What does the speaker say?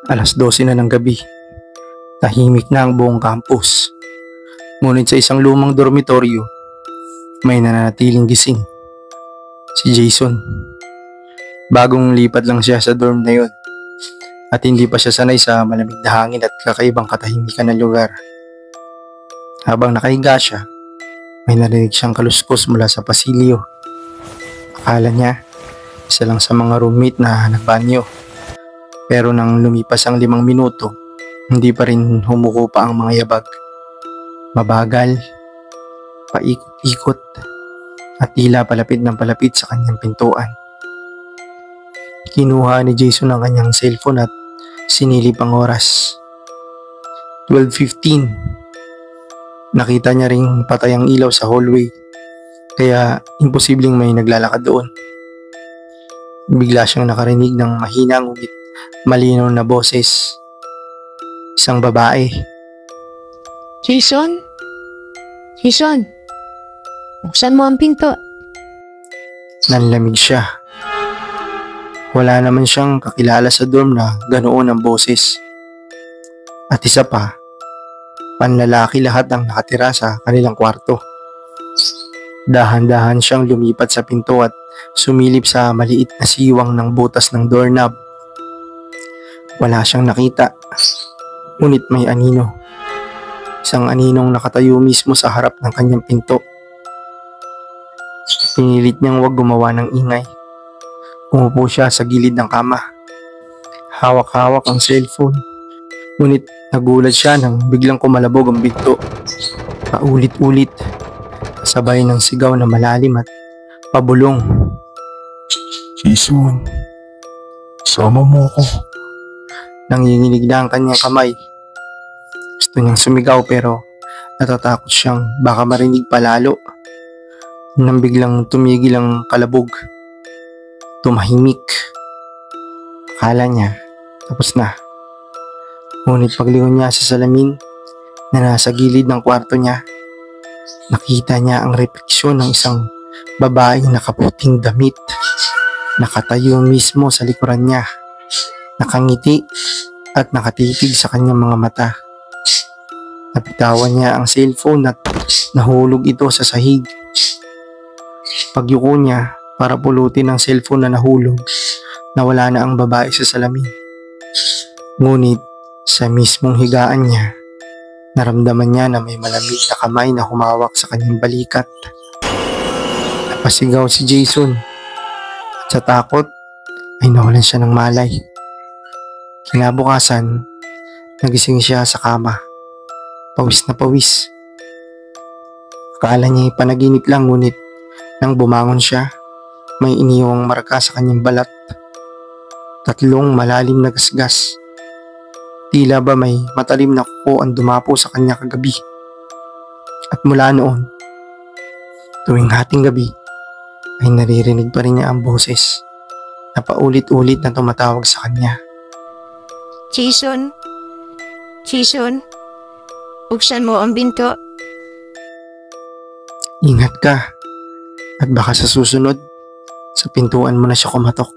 12 na ng gabi. Tahimik na ang buong campus. Ngunit sa isang lumang dormitoryo, may nananatiling gising. Si Jason. Bagong lipat lang siya sa dorm na yun. At hindi pa siya sanay sa malamig na hangin at kakaibang katahimikan ng lugar. Habang nakahiga siya, may narinig siyang kaluskos mula sa pasilyo. Akala niya, isa lang sa mga roommate na nagbanyo. Pero nang lumipas ang 5 minuto, hindi pa rin humuko pa ang mga yabag. Mabagal, paikot-ikot, at tila palapit ng palapit sa kanyang pintuan. Kinuha ni Jason ang kanyang cellphone at sinilip ang oras. 12:15. Nakita niya ring patay ang ilaw sa hallway, kaya imposibleng may naglalakad doon. Bigla siyang nakarinig ng mahina ngunit malinaw na boses. Isang babae. Jason? Jason? Buksan mo ang pinto. Nanlamig siya. Wala naman siyang kakilala sa dorm na ganoon ang boses. At isa pa, panlalaki lahat ang nakatira sa kanilang kwarto. Dahan-dahan siyang lumipat sa pinto at sumilip sa maliit na siwang ng butas ng doorknob. Wala siyang nakita, ngunit may anino. Isang aninong nakatayo mismo sa harap ng kanyang pinto. Pinilit niyang huwag gumawa ng ingay. Umupo siya sa gilid ng kama. Hawak-hawak ang cellphone. Ngunit nagulat siya nang biglang kumalabog ang bigto. Paulit-ulit, sabay ng sigaw na malalim at pabulong. Jason, sama mo ako. Nanginginig na ang kanyang kamay. Gusto niyang sumigaw pero natatakot siyang baka marinig palalo. Nang biglang tumigil ang kalabog. Tumahimik. Akala niya tapos na. Ngunit paglingon niya sa salamin na nasa gilid ng kwarto niya, nakita niya ang refleksyon ng isang babaeng nakaputing damit. Nakatayo mismo sa likuran niya. Nakangiti at nakatitig sa kanyang mga mata. Napitawan niya ang cellphone at nahulog ito sa sahig. Pagyuko niya para pulutin ang cellphone na nahulog, nawala na ang babae sa salamin. Ngunit sa mismong higaan niya, naramdaman niya na may malamig na kamay na humawak sa kanyang balikat. Napasigaw si Jason. At sa takot ay nawalan siya ng malay. Kinabukasan, nagising siya sa kama. Pawis na pawis. Akala niya panaginip lang, ngunit nang bumangon siya, may iniwang marka sa kanyang balat. 3 malalim na gasgas. Tila ba may matalim na kuko ang dumapo sa kanya kagabi. At mula noon, tuwing hating gabi, ay naririnig pa rin niya ang boses na paulit-ulit na tumatawag sa kanya. Jason? Jason? Buksan mo ang pinto. Ingat ka. At baka sa susunod, sa pintuan mo na siya kumatok.